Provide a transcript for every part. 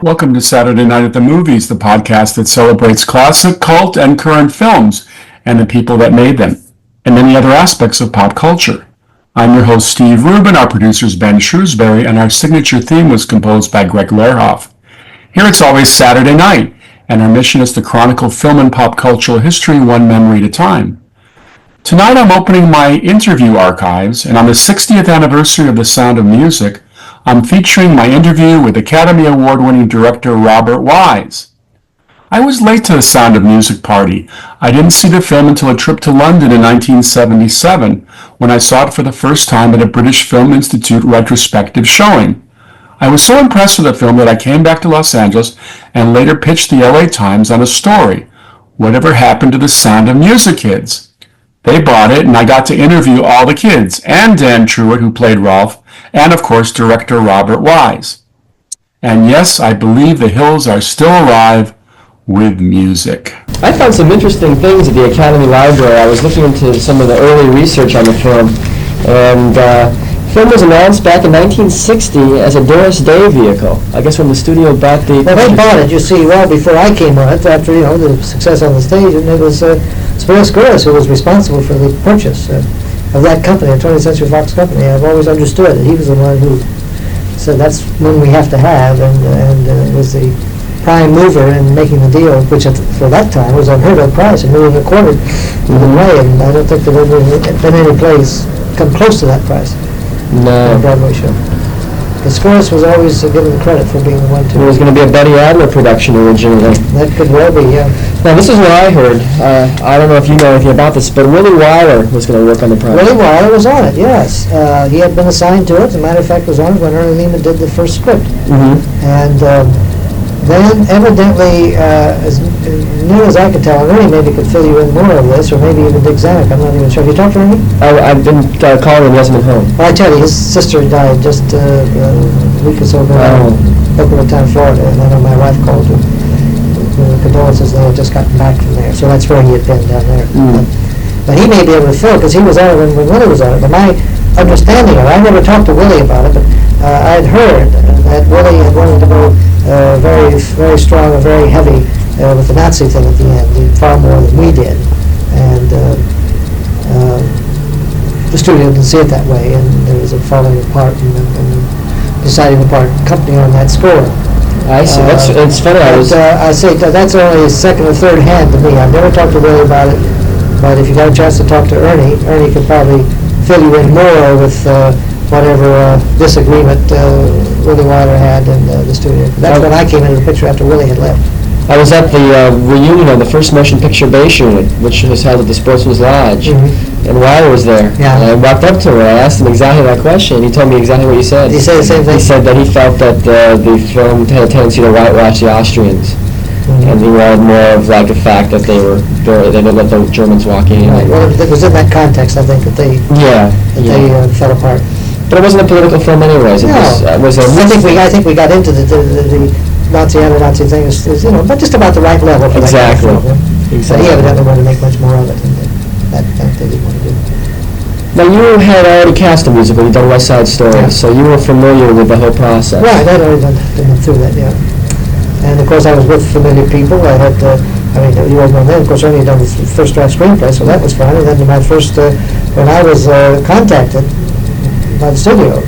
Welcome to Saturday Night at the Movies, the podcast that celebrates classic, cult, and current films and the people that made them, and many other aspects of pop culture. I'm your host, Steve Rubin, our producer is Ben Shrewsbury, and our signature theme was composed by Greg Lerhoff. Here it's always Saturday night, and our mission is to chronicle film and pop cultural history one memory at a time. Tonight I'm opening my interview archives, and on the 60th anniversary of The Sound of Music, I'm featuring my interview with Academy Award-winning director Robert Wise. I was late to The Sound of Music party. I didn't see the film until a trip to London in 1977, when I saw it for the first time at a British Film Institute retrospective showing. I was so impressed with the film that I came back to Los Angeles and later pitched the LA Times on a story, Whatever Happened to The Sound of Music Kids? They bought it, and I got to interview all the kids, and Dan Truitt, who played Rolf, and of course director Robert Wise. And yes, I believe the hills are still alive with music. I found some interesting things at the Academy Library. I was looking into some of the early research on the film, and the film was announced back in 1960 as a Doris Day vehicle. I guess when the studio bought the... Well, they bought it, you see, well before I came on it, after, the success on the stage, and it was Spiros Skouras who was responsible for the purchase of that company, the 20th Century Fox Company. I've always understood that he was the one who said that's one we have to have, and was the prime mover in making the deal, which for that time was unheard of price, $1.25 million either way, and I don't think there ever been any place come close to that price. No. On a Broadway show. The Skouras was always given credit for being the one to... It was going to be a Buddy Adler production originally. That could well be, yeah. Now, this is what I heard. I don't know if you know anything about this, but Willie Wyler was going to work on the project. Willie Wyler was on it, yes. He had been assigned to it. As a matter of fact, was on it when Ernie Lehman did the first script. Mm-hmm. And then, evidently, as near as I can tell, and Ernie maybe could fill you in more of this, or maybe even Dick Zanuck, I'm not even sure. Have you talked to Ernie? I've been calling him, he hasn't been home. Well, I tell you, his sister died just a week or so ago in Boca Raton, Florida, and I know my wife called with condolences. They had just gotten back from there, so that's where he had been down there. But he may be able to fill, because he was on it when Willie was on it. But my understanding of it, I never talked to Willie about it, but I had heard that Willie had wanted to go very, very strong and very heavy with the Nazi thing at the end, far more than we did. And the studio didn't see it that way, and there was a falling apart and deciding to part company on that score. I see. It's funny. I say that's only second or third hand to me. I've never talked to Willie about it, but if you got a chance to talk to Ernie could probably fill you in more with whatever disagreement Willie Wyler had in the studio. That's when I came into the picture after Willie had left. I was at the reunion of the first motion picture base unit, which was held at the Sportsman's Lodge, and Wyler was there. Yeah. And I walked up to him and I asked him exactly that question, and he told me exactly what you said. He said the same thing? He said that he felt that the film had a tendency to whitewash the Austrians, and he wanted more of like the fact that they didn't let the Germans walk in. Right. Well, it was in that context, I think, that they fell apart. But it wasn't a political film anyways. It was I think we got into the Nazi anti-Nazi thing, but just about the right level for exactly. that kind of film. Exactly. But he evidently wanted to make much more of it, and that they didn't want to do. Now, you had already cast a musical. You'd done West Side Story, so you were familiar with the whole process. Right, I'd already been through that, yeah. And of course, I was with familiar people. I had, you wasn't on then. Of course, Ernie had done the first draft screenplay, so that was fun. And then my first, when I was contacted by the studio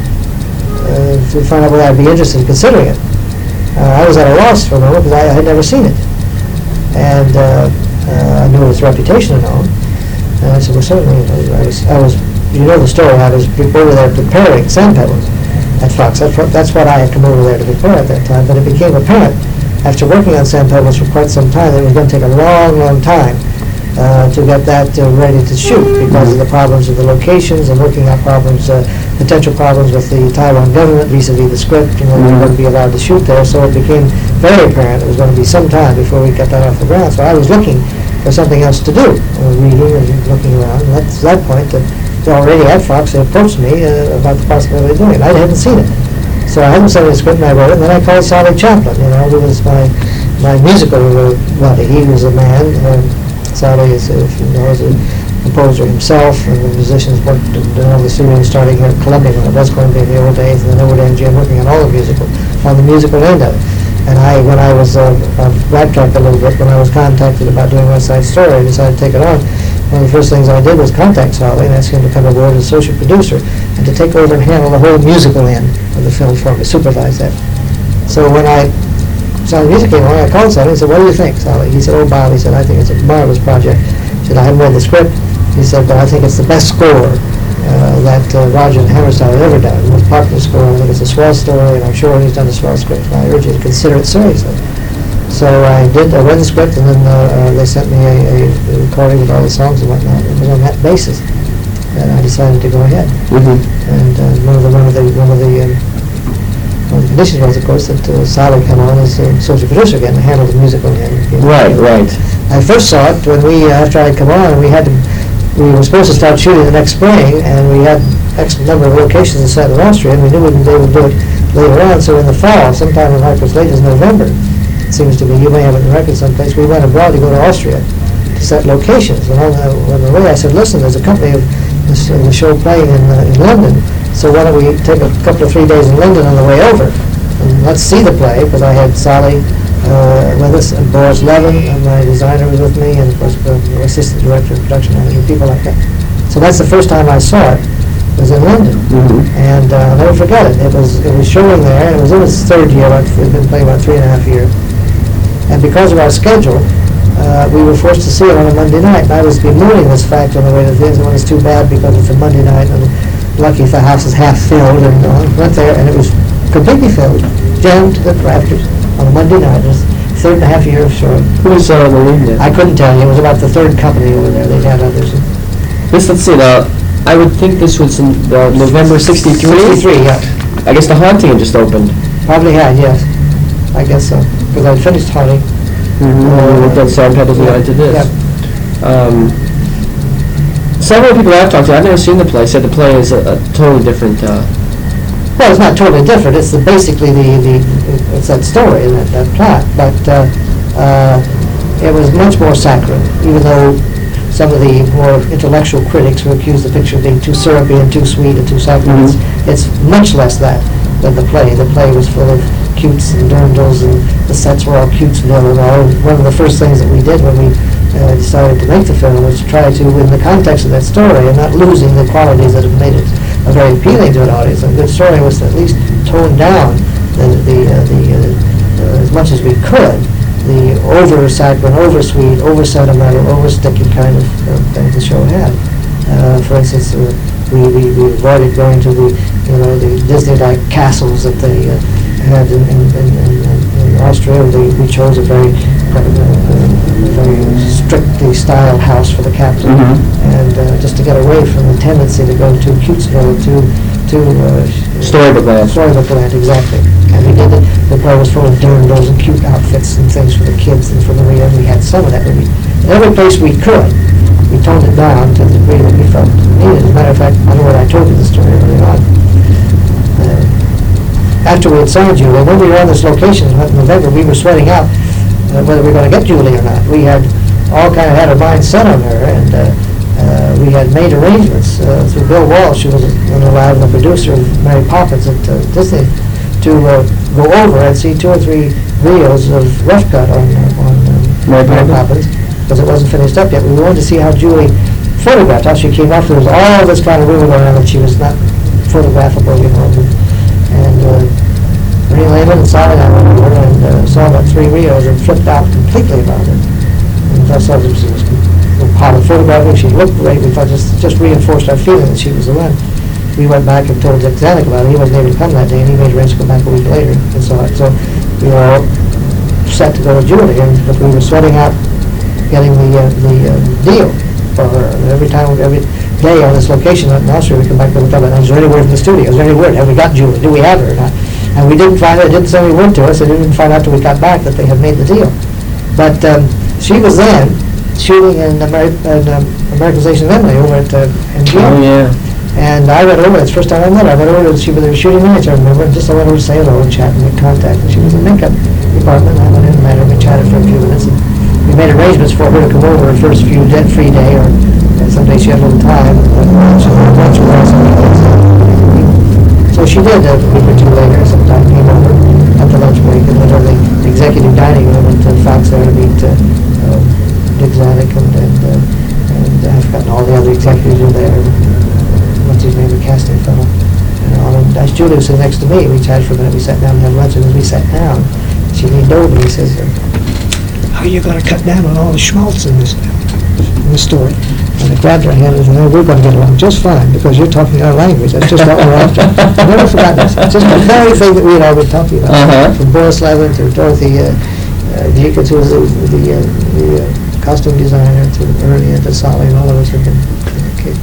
to find out whether I'd be interested in considering it, I was at a loss for a moment because I had never seen it. And I knew its reputation and all. And I said, well, certainly, I was the story, I was over there preparing Sand Pebbles at Fox. That's what I had come over there to prepare at that time. But it became apparent, after working on Sand Pebbles for quite some time, that it was going to take a long, long time to get that ready to shoot because of the problems of the locations and working out potential problems with the Taiwan government vis-a-vis the script. We wouldn't be allowed to shoot there, so it became very apparent it was going to be some time before we got that off the ground. So I was looking for something else to do, reading and looking around. And that's that point that already at Fox they approached me about the possibility of doing it. I hadn't seen it, so I hadn't seen the script, and I wrote it. And then I called Sally Chaplin, who was my musical buddy. He was a man. Sally is, if you know, is a composer himself, and the musicians worked in all the studios starting here at Columbia when it was Columbia in the old days, and then over to MGM working on all the musical, on the musical end of it. And when I was backtracked a little bit, when I was contacted about doing West Side Story, I decided to take it on. One of the first things I did was contact Solly and ask him to come aboard as associate producer and to take over and handle the whole musical end of the film for me, supervise that. So when Solly Music came along, I called Solly and said, "What do you think, Solly?" He said, "Oh, Bob," he said, "I think it's a marvelous project." He said, "I haven't read the script." He said, "But I think it's the best score that Roger and Hammerstein have ever done. The most popular score. I think it's a swell story, and I'm sure he's done a swell script. And I urge you to consider it seriously." So I did. I read the script, and then they sent me a recording of all the songs and whatnot. It was on that basis that I decided to go ahead. Mm-hmm. And one of the conditions was, of course, that Solly come on as associate producer again and handle the musical end. Right. I first saw it when after I'd come on, we were supposed to start shooting the next spring, and we had X number of locations in set in Austria, and we knew we would be able to do it later on. So in the fall, sometime in like as late as November, it seems to me, you may have it in record someplace, we went abroad to go to Austria to set locations. And on the way, I said, "Listen, there's a company of the show playing in London, so why don't we take a couple of 3 days in London on the way over, and let's see the play," because I had Solly with us, and Boris Levin, and my designer was with me, and of course the assistant director of production manager, people like that. So that's the first time I saw it, was in London. Mm-hmm. And I'll never forget it. It was showing there, and it was in its third year. We've been playing about 3.5 years. And because of our schedule, we were forced to see it on a Monday night. And I was bemoaning this fact on the way to things. It's too bad because it's a Monday night, and lucky if the house is half filled. And went there, and it was completely filled, jammed to the rafters on a Monday night. It was 3.5 years short. Who was the lead there? I couldn't tell you. It was about the third company over there. They had others. Let's see now. I would think this was in November '63. 63, yeah. I guess The Haunting had just opened. Probably had, yes. I guess so. Because I finished Haunting. We've done Sam Petals and I did this. Yeah. Several people I've talked to, I've never seen the play, said the play is a totally different. Well, it's not totally different. It's basically it's that story and that plot. But it was much more saccharine, even though some of the more intellectual critics who accused the picture of being too syrupy and too sweet and too saccharine. It's much less that than the play. The play was full of cutes and dirndles, and the sets were all cutesville and all. One of the first things that we did when we decided to make the film was to try to, in the context of that story, and not losing the qualities that have made it very appealing to an audience. A good story was to at least tone down as much as we could the over-saccharine, over-sweet, over-sentimental, over-sticky kind of things the show had. For instance, we avoided going to the Disney-like castles that they had in Austria. We chose a very strictly styled house for the captain, and just to get away from the tendency to go to cutesville, to Storybook Land. Storybook Land, exactly. And we did it. The play was full of dirndls and cute outfits and things for the kids and for Maria. We had some of that. Every place we could, we toned it down to the degree that we felt needed. As a matter of fact, I know what I told you the story early on. After we had signed Julie, when we were on this location in November, we were sweating out whether we were going to get Julie or not. We had all kind of had our minds set on her, and we had made arrangements through Bill Walsh, who was an allowed the producer of Mary Poppins at Disney, to go over and see 2 or 3 reels of rough cut on Mary Poppins, because it wasn't finished up yet. We wanted to see how Julie photographed, how she came off. There was all this kind of rumor going on that she was not photographable, and Marie Lehman and Sally and I went over and saw about 3 reels and flipped out completely about it. And I saw this part of photographing. She looked great. We thought just reinforced our feeling that she was the one. We went back and told Dick Zanuck about it. He wasn't able to come that day, and he made arrangements to come back a week later and saw it. So we were all set to go to Julie, but we were sweating out getting the deal for her. And every day on this location in Austria, we come back to the about, is there any word from the studio? Is there any word? Have we got Julie? Do we have her or not? And we didn't find it. They didn't send any word to us. They didn't find out till we got back that they had made the deal. But she was then shooting in Americanization of Emily over at MGM. Oh, yeah. And I went over, it's the first time I met her, I went over to see where they were shooting nights, I remember, and just I went over to say hello and chat and make contact. And she was in the makeup department, and I went in and met her, and we chatted for a few minutes. And we made arrangements for her to come over her first free day, or someday she had a little time, she had lunch with us. So she did, a week or 2 later, sometime came over at the lunch break, and literally dining room at Fox there to meet Dick Zanuck and I've forgotten all the other executives were there. What's his name, the casting fellow. And as Julie was sitting next to me, we chatted for a minute, we sat down and had lunch, and as we sat down, she leaned over and he says, how are you going to cut down on all the schmaltz in this story? And I grabbed her hand and said, no, we're going to get along just fine because you're talking our language. That's just what we're after. I've never forgotten this. It's just the very thing that we had all been talking about. From Boris Levin to Dorothy Jacobs, who was the costume designer, to Ernie and to Sally, and all of us have been kids.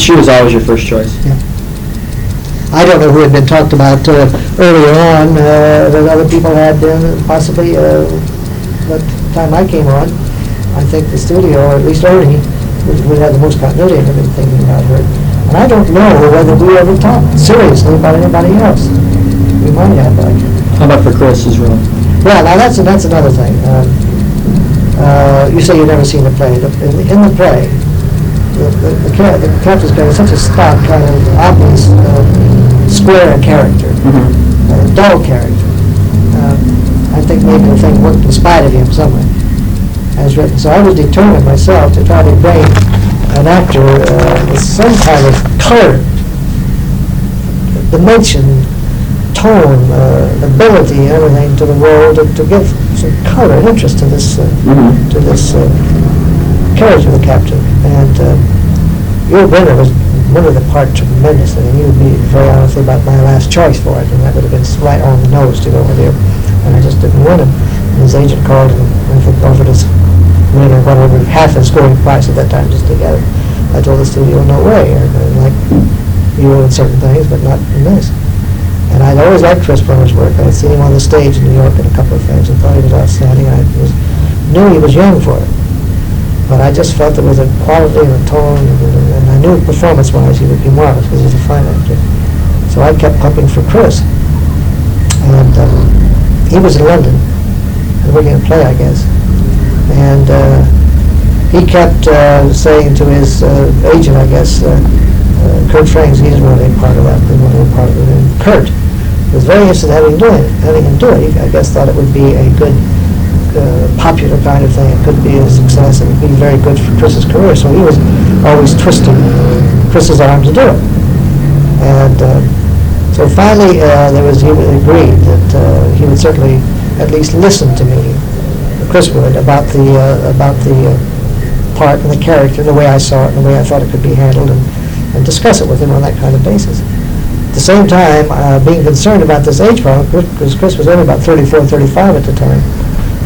She was always your first choice. Yeah. I don't know who had been talked about earlier on that other people had possibly. But the time I came on, I think the studio, or at least Ernie, would have the most continuity and been thinking about her. And I don't know whether we ever talked seriously about anybody else. We might have, but How about for Chris's role? well, now that's another thing. You say you've never seen the play. In the play, the character's got such a stock, kind of obvious, square character, dull character. I think maybe the thing worked in spite of him somewhere, as written. So I was determined myself to try to bring an actor with some kind of color, dimension, tone, ability, everything to the role to give some color and interest to this character of the captain. And Yul Brynner was wanted the part tremendously, and he would be very honestly about my last choice for it, and that would have been right on the nose to go with him, and I just didn't want him. And his agent called and I think offered us winner whatever half the scoring price at that time just together. I told the studio no way, and like you in certain things, but not in this. And I'd always liked Chris Brynner's work. I had seen him on the stage in New York in a couple of things and thought he was outstanding. Knew he was young for it. But I just felt there was a quality and a tone, and I knew performance-wise he would be marvelous because he's a fine actor. So I kept pumping for Chris. And he was in London, working a play, I guess. And he kept saying to his agent, I guess, Kurt Franks, he didn't want any part of that, didn't want any part of it. And Kurt was very interested in having him do it. He, I guess, thought it would be a good, popular kind of thing. It could be a success and it would be very good for Chris's career. So he was always twisting Chris's arm to do it. And so finally, he agreed that he would certainly at least listen to me, Chris would, about the part and the character, the way I saw it, and the way I thought it could be handled, and discuss it with him on that kind of basis. At the same time, being concerned about this age problem, because Chris was only about 34, 35 at the time,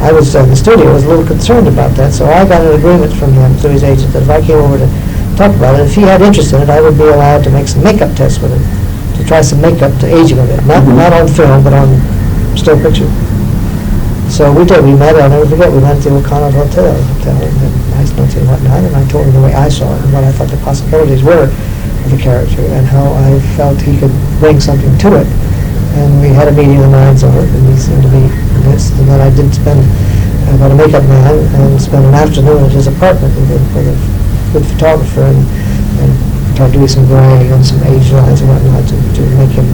I was in the studio, was a little concerned about that, so I got an agreement from him through his agent that if I came over to talk about it, if he had interest in it, I would be allowed to make some makeup tests with him, to try some makeup to age him a bit, not on film, but on still picture. So we did. We met, I'll never forget, we met at the O'Connell Hotel, and had nice lunch and whatnot, and I told him the way I saw it and what I thought the possibilities were of the character and how I felt he could bring something to it. And we had a meeting of the minds on it, and he seemed to be convinced. And then I did spend, got a makeup man, and spend an afternoon at his apartment with a good photographer, and tried doing some graying and some age lines and whatnot to make him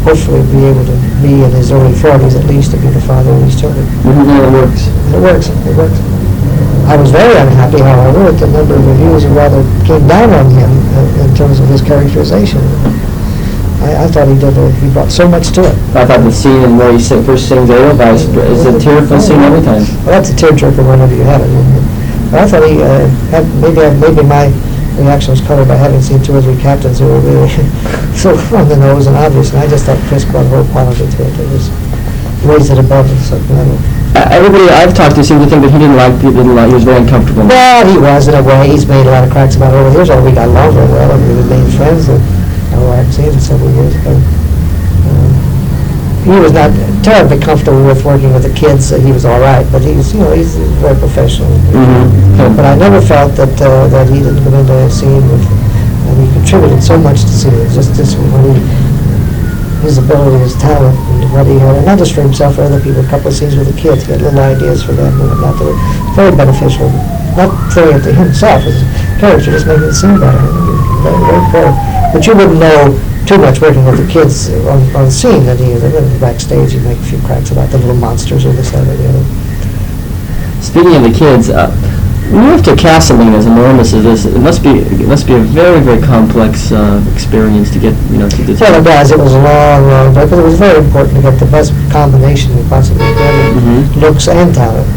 hopefully be able to be in his early 40s at least to be the father of his children. It works. It works. It works. I was very unhappy, however, at the number of reviews that rather came down on him in terms of his characterization. I thought he brought so much to it. I thought the scene and where he first sings Edelweiss is a tearful scene every time. Well, that's a tearjerker whenever you have it. But I thought he had, maybe my reaction was colored by having seen two or three captains who were really so on the nose and obvious, and I just thought Chris brought a whole quality to it. It was raised it above a certain level. Everybody I've talked to seemed to think that he was very uncomfortable. Well, he was in a way. He's made a lot of cracks about it over the years. We got along very well, and we remained friends. And I haven't seen him in several years, but he was not terribly comfortable with working with the kids. He was all right, but he's very professional. But I never felt that he didn't come into a scene and he contributed so much to scenes. Just when his ability, his talent, and what he had, and not just for himself, for other people. A couple of scenes with the kids, he had little ideas for them and whatnot that were very beneficial. Not throwing it to himself as a character, just making it seem better. Very, very clever. But you wouldn't know too much working with the kids on scene than he is. And then backstage, you make a few cracks about the little monsters or this, that, or the other. Speaking of the kids, when you have to cast something as enormous as this, it must be a very, very complex experience to get, to do. Well, it does. It was a long, but it was very important to get the best combination we possibly could, looks and talent.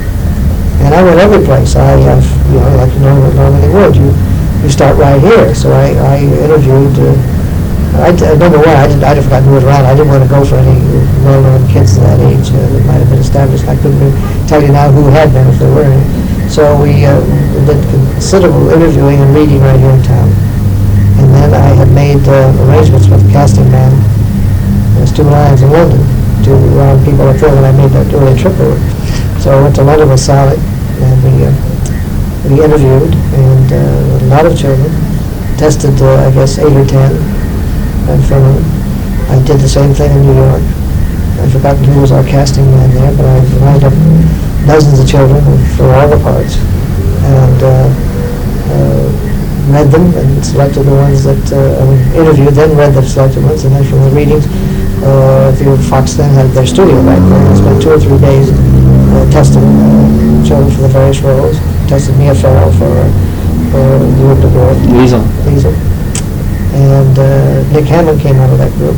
And I went every place. I have, like you normally would. You start right here. So I interviewed. Number one, I'd forgotten who was around. I didn't want to go for any well-known kids of that age that might have been established. I couldn't really tell you now who had been if there were any. So we did considerable interviewing and reading right here in town. And then I had made arrangements with the casting man. There's 2 lines in London to people up there when I made that early trip over. So I went to London with Sally, and we interviewed, and a lot of children. Tested, I guess, 8 or 10. And I did the same thing in New York. I've forgotten who was our casting man there, but I lined up dozens of children for all the parts, and read them and selected the ones that interviewed them, read the selected ones, and then from the readings, Fox then had their studio right there. I spent 2 or 3 days testing children for the various roles. Tested Mia Farrow for Louis DeWolf. Liesel. And Nick Hammond came out of that group.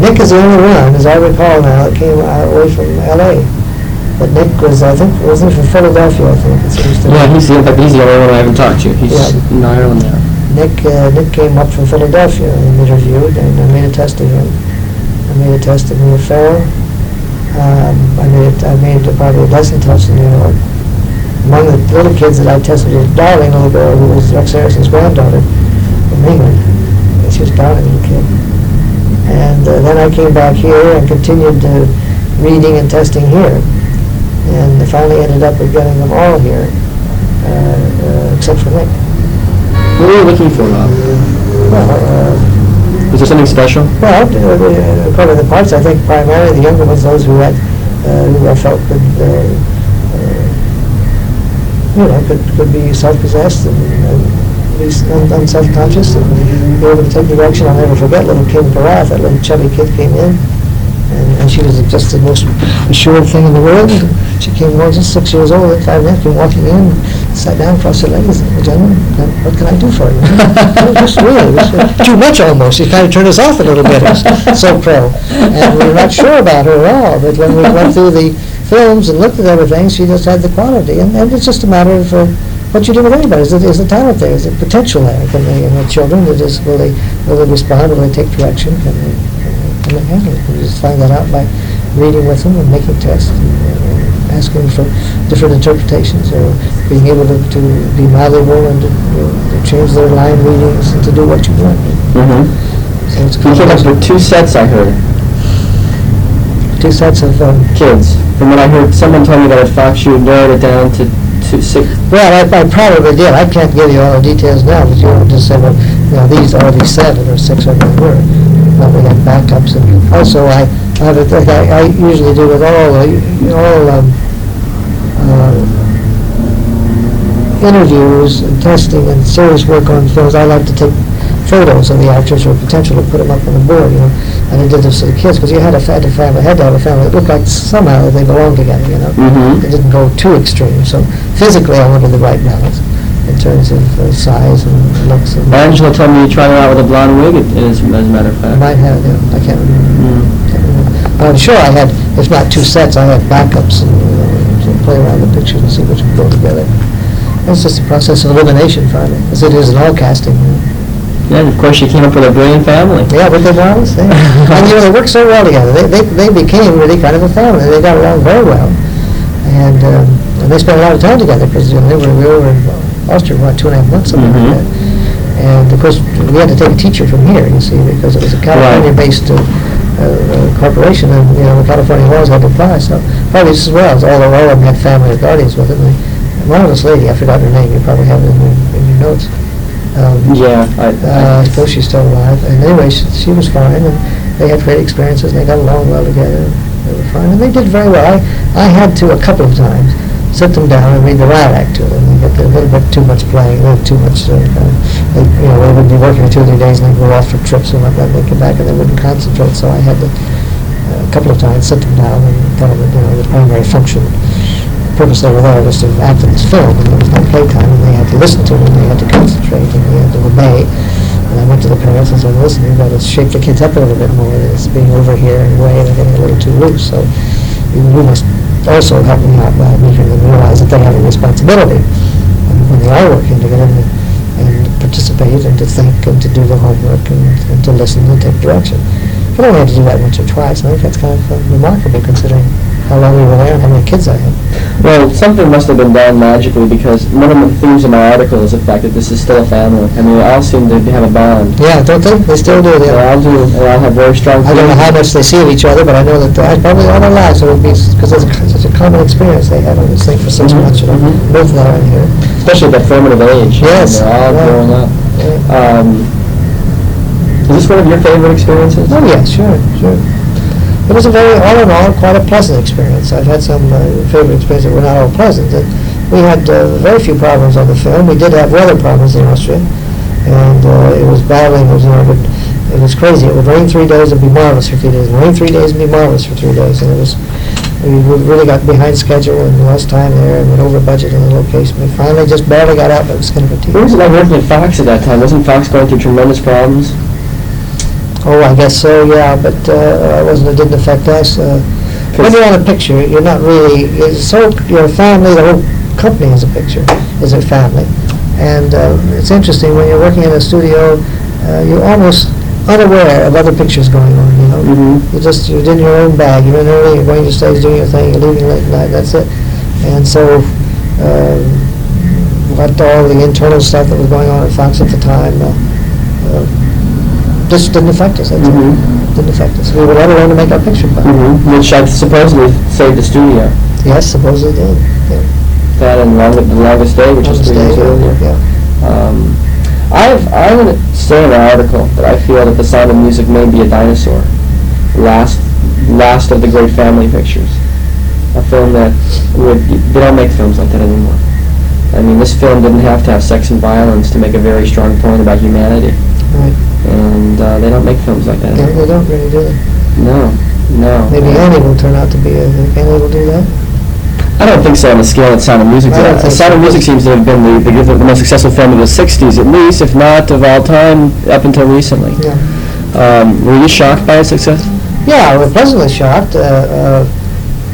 Nick is the only one, as I recall now, that came away from L.A. But Nick was, I think, wasn't he from Philadelphia, I think it seems to me. Yeah, he's the only one I haven't talked to. He's in Ireland now. Nick came up from Philadelphia and interviewed, and I made a test of him. I made a test of Mia Farrow. I made probably a dozen tests in New York. Among the little kids that I tested was a darling little girl who was Rex Harrison's granddaughter from England. She was a darling little kid. And then I came back here and continued reading and testing here. And finally ended up with getting them all here, except for Nick. What were you looking for, Rob? Well, was there something special? Well, according to the parts, I think primarily the younger ones, those who I felt could be self-possessed and be unself-conscious and be able to take direction. I'll never forget little Kim Parath, that little chubby kid came in, and she was just the most assured thing in the world. She came along just 6 years old at 5 minutes, came walking in, sat down, crossed her legs, and gentlemen, what can I do for you? Just really, it was too much almost. She kind of turned us off a little bit. It was so pro. And we were not sure about her at all, but when we went through the films and looked at everything, she just had the quality. And it's just a matter of what you do with anybody. Is the talent there? Is the potential there? Can they, with children, will they respond? Will they take direction? Can they handle it? You just find that out by reading with them and making tests and asking for different interpretations, or being able to be malleable and to change their line readings and to do what you want. Mm-hmm. So it's you came up with 2 sets, I heard. 2 sets of kids. From what I heard, someone told me that at Fox you narrowed it down to 6. Well, I probably did. I can't give you all the details now, but you just say, well, these are these 7 or 6 of them were. But we had backups, and also I usually do with all interviews and testing and serious work on films. I like to take photos of the actors or potential to put them up on the board, And I did this to the kids because you had to have a family that looked like somehow that they belonged together, Mm-hmm. It didn't go too extreme. So physically, I wanted the right balance in terms of size and looks. And Angela told me you tried her out with a blonde wig, as a matter of I fact. might have, I can't remember. I'm sure I had, if not 2 sets, I had backups and to play around the pictures and see which would go together. It's just a process of elimination, finally, as it is in all casting. Yeah, and of course you came up with a brilliant family. Yeah, but they were always there. And they worked so well together. They became really kind of a family. They got along very well, and they spent a lot of time together because we were in Austria for about 2.5 months, something like that. And of course, we had to take a teacher from here, you see, because it was a California-based corporation, and the California laws had to apply. So probably just as well as all of them had family or guardians with them. One of this lady, I forgot her name. You probably have it in your notes. I suppose she's still alive. And anyway, she was fine, and they had great experiences, and they got along well together. They were fine, and they did very well. I had to a couple of times sit them down and read the riot act to them. They get a little bit too much playing, a little too much, they would be working 2 or 3 days and they'd go off for trips and like that. They'd come back and they wouldn't concentrate. So I had to, a couple of times, sit them down and tell them that, the primary function, purpose they were there was to act in this film, and there was no playtime, and they had to listen to it, and they had to concentrate, and they had to obey. And I went to the parents and said, listen, you've got to shake the kids up a little bit more. It's being over here in a way, they're getting a little too loose. So you must also help them out by making them realize that they have a responsibility when they are working to get in and participate and to think and to do the homework and to listen and take direction. But I only had to do that once or twice, and I think that's kind of remarkable considering how long we were there and how many kids I had. Well, something must have been done magically, because one of the themes of my article is the fact that this is still a family. I mean, they all seem to have a bond. Yeah, don't they? They still do. They all do. They all have very strong I don't know how much they see of each other, but I know that probably all their lives it would be, because it's such a common experience they had on this thing for 6 months, both of them in here. Especially at that formative age. Yes. They're all growing up. Yeah. Is this one of your favorite experiences? Oh, yeah, sure. It was all in all, quite a pleasant experience. I've had some favorite experiences that were not all pleasant. We had very few problems on the film. We did have weather problems in Austria, and it was battling. It was crazy. It would rain 3 days and be marvelous for 3 days. Rain 3 days and be marvelous for 3 days. And we really got behind schedule and lost time there and went over budget in the location. We finally just barely got out, but it was kind of a team. What was it like working at Fox at that time? Wasn't Fox going through tremendous problems? Oh, I guess so, yeah, but it didn't affect us. When you're on a picture, you're not really, you're a family, the whole company is a picture, is a family. And it's interesting, when you're working in a studio, you're almost unaware of other pictures going on, Mm-hmm. You're in your own bag. You're in early, you're going to stage, doing your thing, you're leaving late at night, that's it. And so, what all the internal stuff that was going on at Fox at the time, this didn't affect us. Didn't affect us. We were let alone to make our picture. Mm-hmm. Which I supposedly saved the studio. Yes, supposedly did. Yeah. That and The Longest Day, which was 3 years earlier. Yeah. I would say in an article that I feel that The Sound of Music may be a dinosaur. Last of the great family pictures. A film that they don't make films like that anymore. I mean, this film didn't have to have sex and violence to make a very strong point about humanity. Right. And they don't make films like that Yeah, anymore. they don't really do it. No. Maybe Annie will turn out to be Annie will do that? I don't think so on the scale that Sound of Music I don't did. think Sound of so. Music seems to have been the most successful film of the 60s, at least, if not of all time, up until recently. Yeah. Were you shocked by its success? Yeah, we were pleasantly shocked.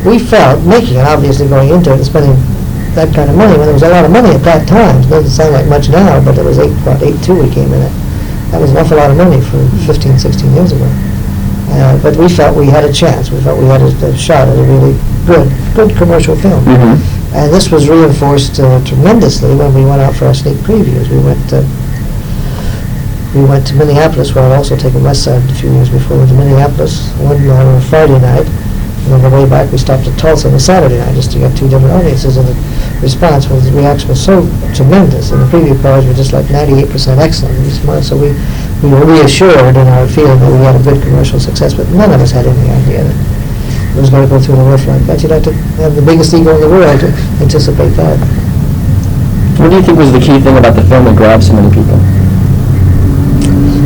We felt, making it, obviously going into it and spending that kind of money, when there was a lot of money at that time. It doesn't sound like much now, but it was 8.2 we came in at. That was an awful lot of money for 15, 16 years ago. But we felt we had a chance. We felt we had a shot at a really good commercial film. Mm-hmm. And this was reinforced tremendously when we went out for our sneak previews. We went to Minneapolis, where I'd also taken West Side a few years before. We went to Minneapolis one Friday night, and on the way back we stopped at Tulsa on a Saturday night just to get 2 different audiences. And the reaction was so tremendous, and the preview cards were just like 98% excellent. So we were reassured in our feeling that we had a good commercial success, but none of us had any idea that it was going to go through the roof like that. You'd have to have the biggest ego in the world to anticipate that. What do you think was the key thing about the film that grabbed so many people?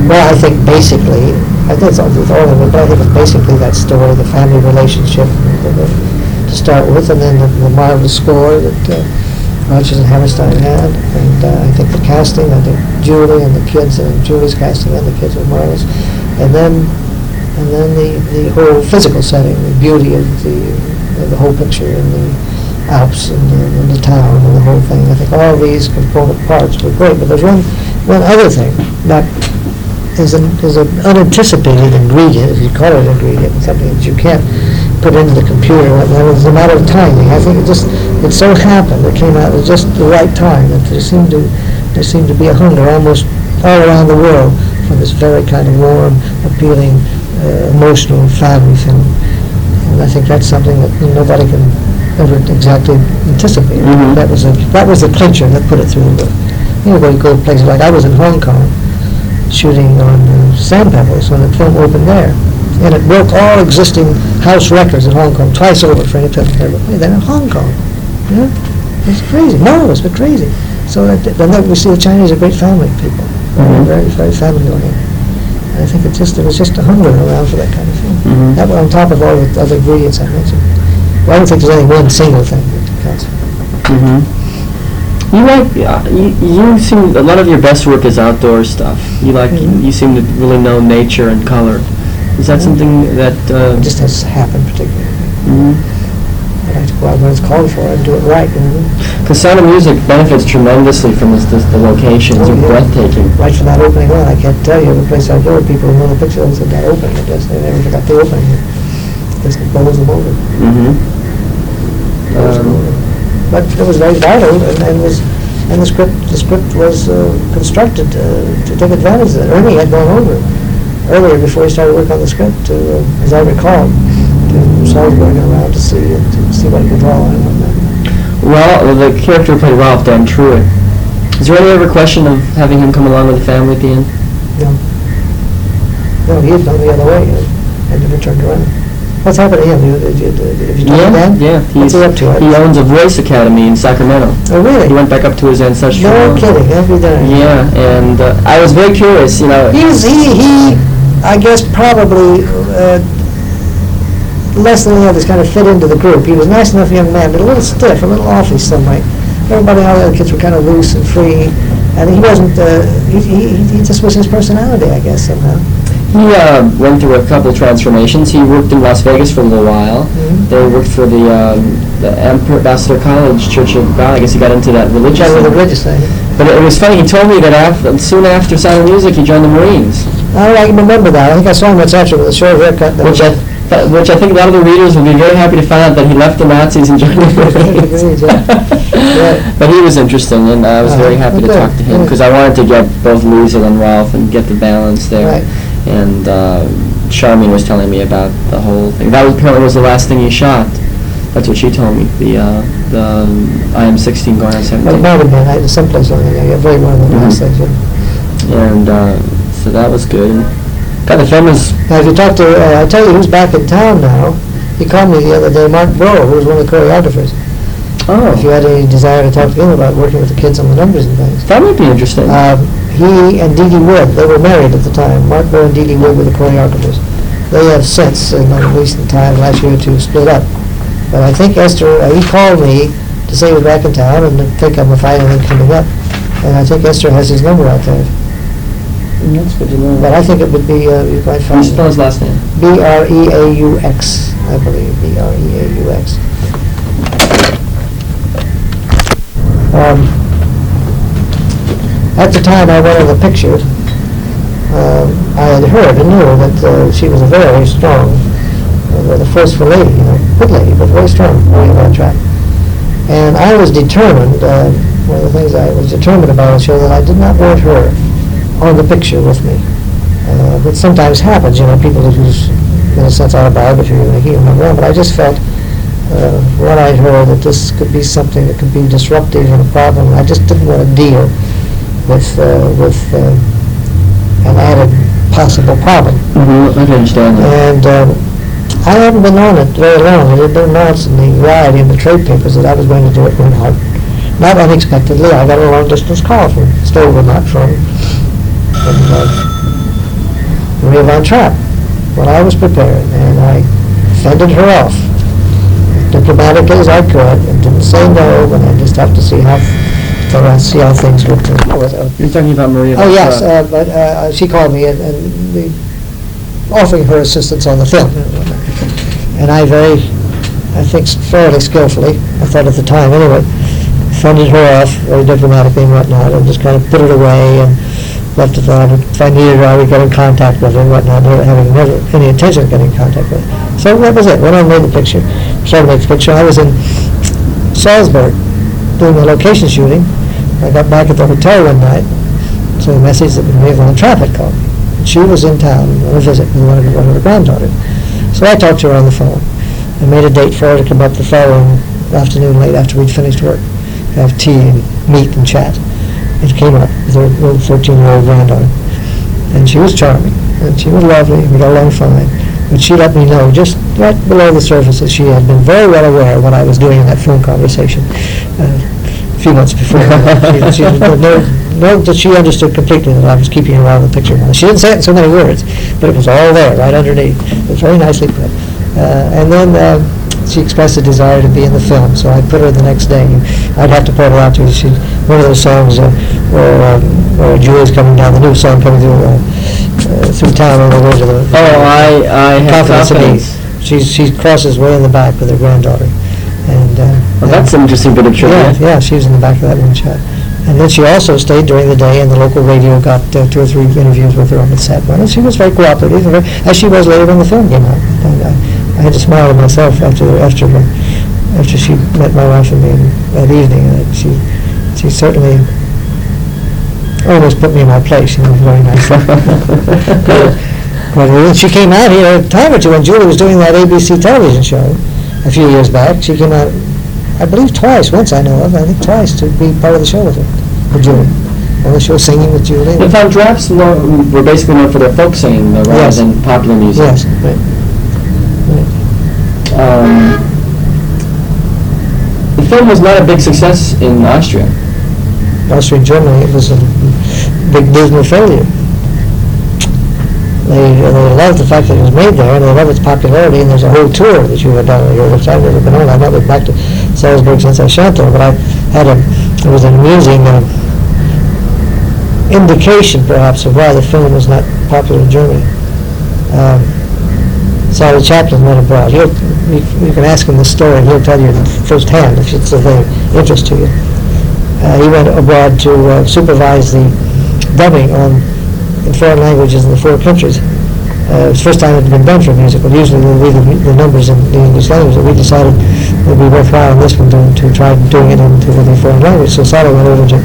Well, I think basically, I think it's all of it, but I think it's basically that story, the family relationship to start with, and then the marvelous score that Rodgers and Hammerstein had, and I think the casting, I think Julie and the kids, and Julie's casting and the kids were marvelous, and then the whole physical setting, the beauty of the whole picture, and the Alps and the town and the whole thing. I think all these component parts were great, but there's one other thing that is an unanticipated ingredient, if you call it an ingredient, something that you can't put into the computer. That was a matter of timing. I think it so happened, it came out at just the right time, that there seemed to be a hunger almost all around the world for this very kind of warm, appealing, emotional family film. And I think that's something that nobody can ever exactly anticipate. Mm-hmm. That was the clincher that put it through the roof. You know, go to places like I was in Hong Kong shooting on Sand Pebbles when the film opened there, and it broke all existing house records in Hong Kong twice over for any film ever played. Then in Hong Kong, It's crazy, marvelous, but crazy. So then we see the Chinese are great family people, very, very family oriented. And I think there was just a hunger around for that kind of thing. That was on top of all the other ingredients I mentioned. Well, I don't think there's any one single thing that counts. You seem, a lot of your best work is outdoor stuff. You seem to really know nature and color. Is that something that... It just has happened particularly. I like to go out when it's called for and do it right. Because Sound of Music benefits tremendously from the locations. They're breathtaking. Right from that opening on, I can't tell you the place I go, people know the pictures of that opening. They never forgot the opening. It just bowls them over. But it was very vital, and the script was constructed to take advantage of it. Ernie had gone over it earlier before he started work on the script, as I recall, to Salzburg and around to see what he could draw on and whatnot. Well, the character played Ralph, Dan Truitt. Is there any ever question of having him come along with the family at the end? No, he had gone the other way and never turned around. What's happened to him? Have you told Dan? Yeah. What's he up to? He owns a voice academy in Sacramento. Oh, really? He went back up to his ancestral... No kidding. Have you done it? Yeah, and I was very curious, He, I guess, probably less than the others kind of fit into the group. He was a nice enough young man, but a little stiff, a little awfully some way. Everybody, all the other kids were kind of loose and free, and he wasn't, he just was his personality, I guess, somehow. He went through a couple transformations. He worked in Las Vegas for a little while. They worked for the Ambassador College Church of God. I guess he got into that religious Yeah, with the religious thing. But it was funny, he told me that soon after Sound of Music, he joined the Marines. Oh, I remember that. I think I saw him once after with a short haircut. Which I think a lot of the readers will be very happy to find out that he left the Nazis and joined the Marines. But he was interesting, and I was very happy to talk to him, because I wanted to get both Liesl and Ralph and get the balance there. Right. And Charmian was telling me about the whole thing. That apparently was the last thing he shot. That's what she told me, the IM-16 going on 17. Well, it might have been someplace on there. Yeah, very one of the last things. Yeah. And so that was good. And God, the film is... Now, if you talk to, I tell you who's back in town now. He called me the other day, Mark Bro, who was one of the choreographers. Oh. If you had any desire to talk to him about working with the kids on the numbers and things. That might be interesting. He and Dee Dee Wood, they were married at the time. Mark Bro and Dee Dee Wood were the choreographers. They have since, in recent time, last year or two, split up. But I think Esther, he called me to say he was back in town and to think I'm finding him coming up. And I think Esther has his number out there. That's good to know. But I think it would be, you might Can find you spell his last name? B-R-E-A-U-X, I believe, B-R-E-A-U-X. At the time I went on the picture, I had heard and knew that she was a very strong, the forceful lady, good lady, but very strong, Maria Von Trapp. And I was determined, one of the things I was determined about the show, that I did not want her on the picture with me. Which sometimes happens, people whose, in a sense, autobiography, he and my but I just felt when I heard that this could be something that could be disruptive and a problem. I just didn't want to deal with an added possible problem. I can understand that. And I haven't been on it very long. It had been announced in the variety in the trade papers that I was going to do it. Not unexpectedly, I got a long-distance call from Stover, not from Maria Von Trapp. Well, I was prepared, and I fended her off diplomatically as I could, and didn't say no, but I just have to see how things would work out. You're talking about Maria Von Oh, yes, Trapp. but she called me and offering her assistance on the film. And I think fairly skillfully, I thought at the time anyway, fended her off very diplomatically and whatnot, and just kind of put it away and left it on. If I needed her, I would get in contact with her and whatnot, having never any intention of getting in contact with her. So that was it. When I made the picture, started to make the picture, I was in Salzburg doing the location shooting. I got back at the hotel one night, so a message that Maria Von Trapp had called me. She was in town on a visit with one of her granddaughters. So I talked to her on the phone. I made a date for her to come up the following afternoon, late after we'd finished work, have tea and meet and chat. It came up with her little 13-year-old granddaughter. And she was charming, and she was lovely, and we got along fine. but she let me know just right below the surface that she had been very well aware of what I was doing in that phone conversation a few months before. She know that she understood completely that I was keeping her out of the picture. She didn't say it in so many words, but it was all there, right underneath. It was very nicely put. And then she expressed a desire to be in the film, so I put her the next day. I'd have to point her out to her. She's one of those songs where Julie's coming down, the new song coming through town on the way to the... I have confidence. She crosses way in the back with her granddaughter. And Well, that's an interesting bit of trivia. yeah, she was in the back of that one shot. And then she also stayed during the day, and the local radio got 2 or 3 interviews with her on the set. And she was very cooperative, as she was later when the film came out. And I had to smile to myself after she met my wife and me that evening. She certainly almost put me in my place. Very nice. But when she came out here a time or two when Julie was doing that ABC television show a few years back. She came out, I believe twice, once I know of, I think twice, to be part of the show with her, with Julie. On the show Singing with Julie. The Von Drapps were basically known for their folk singing rather Yes. than popular music. Yes, right. The film was not a big success in Austria. Austria and Germany, it was a big dismal failure. They loved the fact that it was made there, and they love its popularity, and there's a whole tour that you had done here, which I've never been on. I've not been back to Salzburg since I shot there, but it was an amusing indication, perhaps, of why the film was not popular in Germany. Charlie Chaplin went abroad. You can ask him the story, he'll tell you firsthand if it's of any interest to you. He went abroad to supervise the dubbing in foreign languages in the 4 countries. It was the first time it had been done for musical. Usually we read the numbers in the English language, but we decided it would be worthwhile in this one to try doing it into the foreign language. So Sally went over to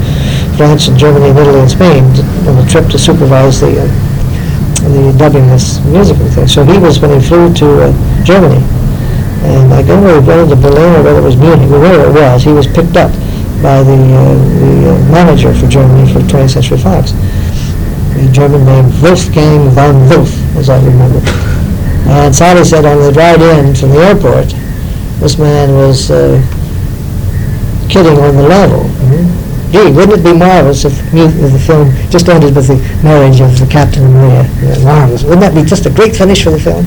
France and Germany and Italy and Spain on a trip to supervise the dubbing this musical thing. So he was, when he flew to Germany, and I don't know if he went to Berlin or whether it was Munich, or wherever it was, he was picked up by the manager for Germany for 20th Century Fox. A German named Wolfgang von Wolf, as I remember. And Sally said on the ride in from the airport, this man was kidding on the level. Gee, wouldn't it be marvelous if the film just ended with the marriage of the Captain and Maria? Marvelous. Wouldn't that be just a great finish for the film?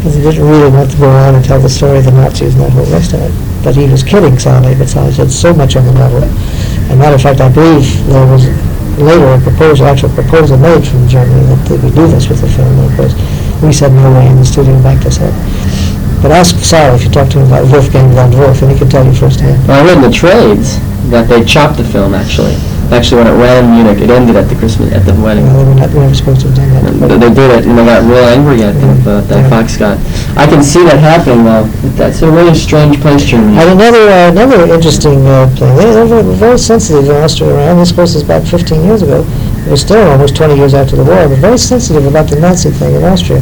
Because he didn't really want to go on and tell the story of the Nazis and that whole rest of it. But he was kidding Sally, but Sally said so much on the level. As a matter of fact, I believe there was later actual proposal made from Germany that they would do this with the film. And of course, we said no way, and the studio backed us up. But ask Sally if you talk to him about Wolfgang von Wolf, and he can tell you firsthand. Well, I read in the trades that they chopped the film, actually. Actually, when it ran in Munich, it ended at the wedding. Well, we were supposed to have done that. They did it, and they got real angry at them, that Fox got. I can see that happening, though. That's a really strange place, Germany. And another interesting thing, they were very sensitive in Austria around. This goes back 15 years ago. It was still almost 20 years after the war, but very sensitive about the Nazi thing in Austria.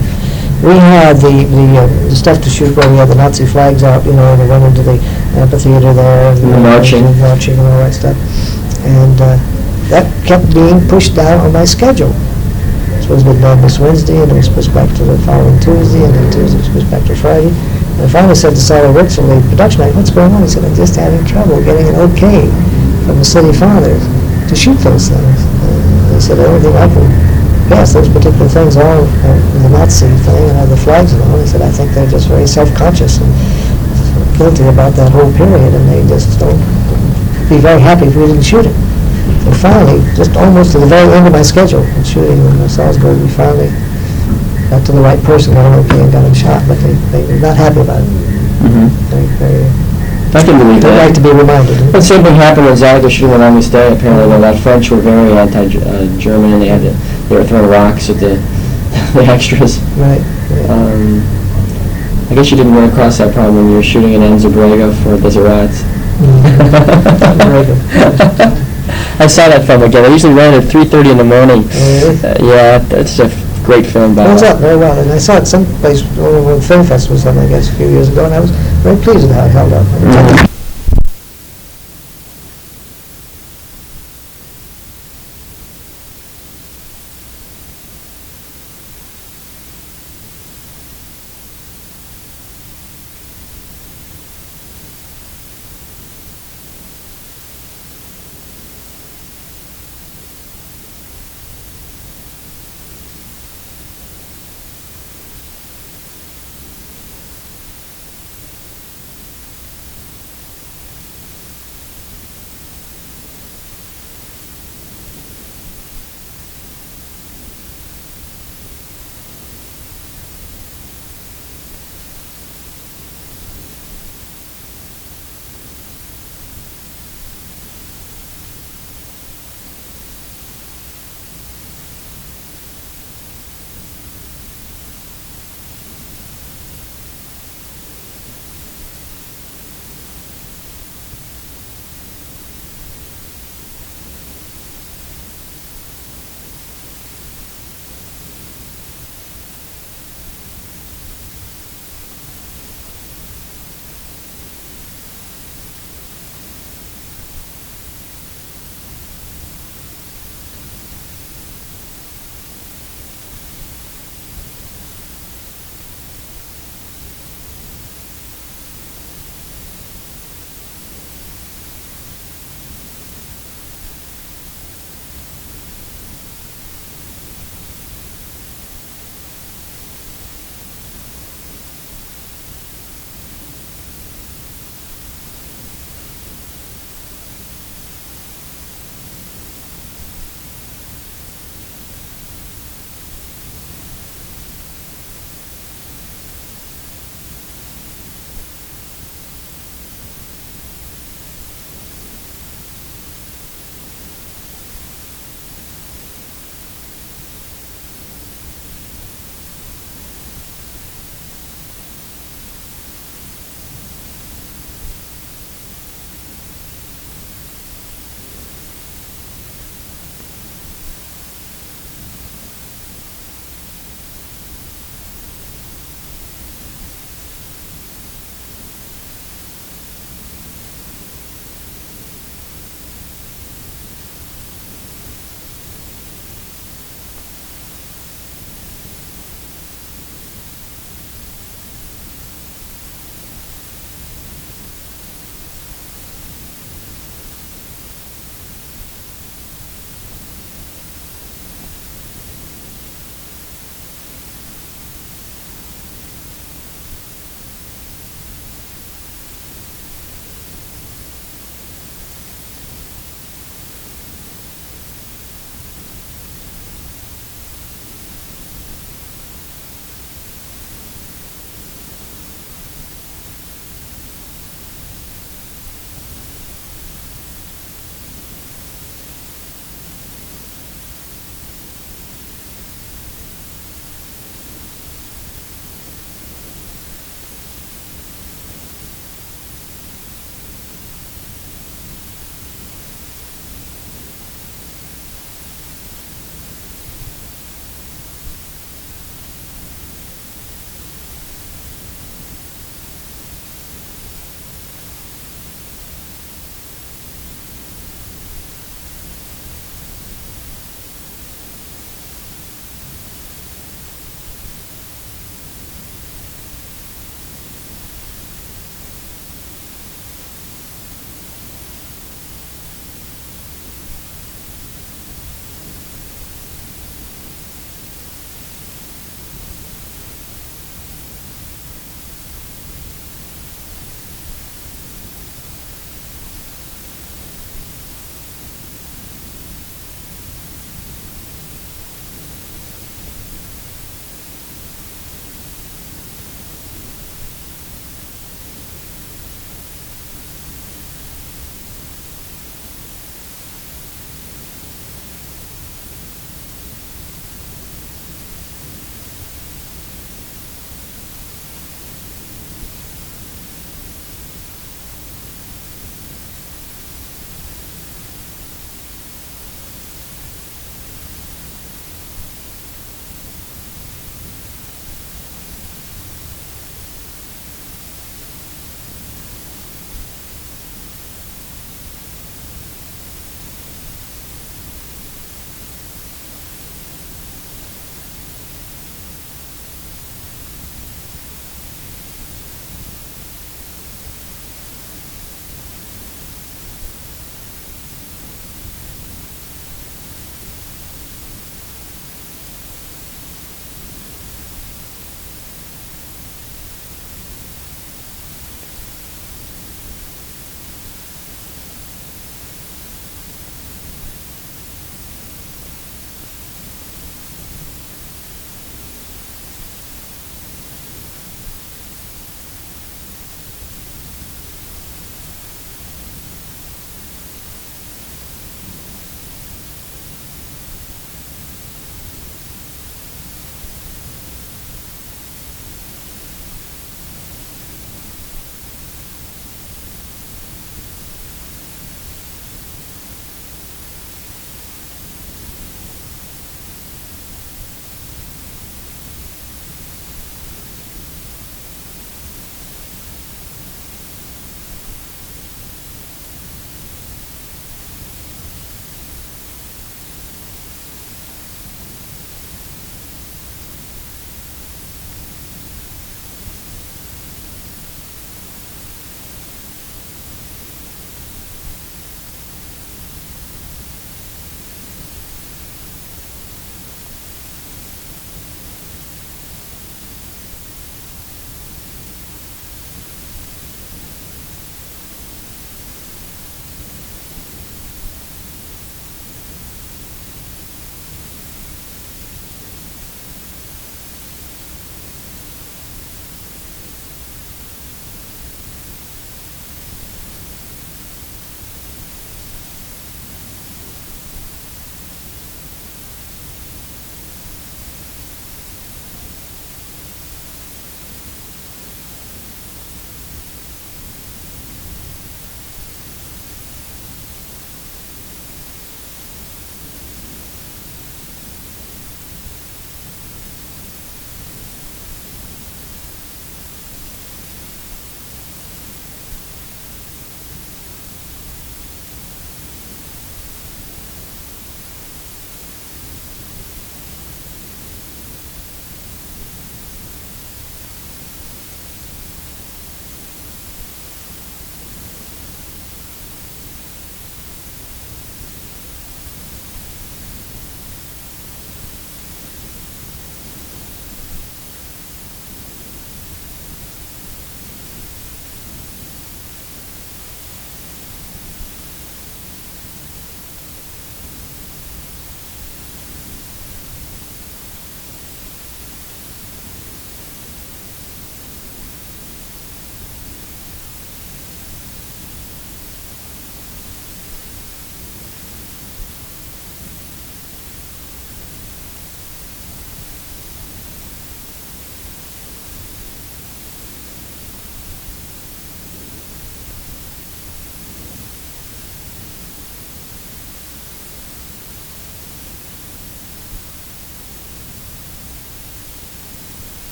We had the stuff to shoot where we had the Nazi flags out, and they went into the amphitheater there. And the marching. Marching and all that stuff. And that kept being pushed down on my schedule. It was supposed to be done this Wednesday, and it was pushed back to the following Tuesday, and then Tuesday was pushed back to Friday. And I finally said to Sally Wixom, the production guy, what's going on? He said, I'm just having trouble getting an okay from the city fathers to shoot those things. They said, everything I can pass those particular things all the Nazi thing and have the flags and all. They said, I think they're just very self-conscious and guilty about that whole period, and they just don't be very happy if we didn't shoot it. So finally, just almost to the very end of my schedule in shooting in Salzburg, we finally got to the right person, got him okay and got him shot, but they were not happy about it. I can believe They'd that. like to be reminded. The same thing happened when Zag was shooting On We Stay, apparently, when that French were very anti-German, and they were throwing rocks at the extras. Right. I guess you didn't run across that problem when you were shooting in Enzo Borrego for Deserats. I saw that film again. I usually ran at 3:30 in the morning. Yeah, that's a great film. It holds up very well, and I saw it someplace when Film Fest was on, I guess, a few years ago, and I was very pleased with how it held up.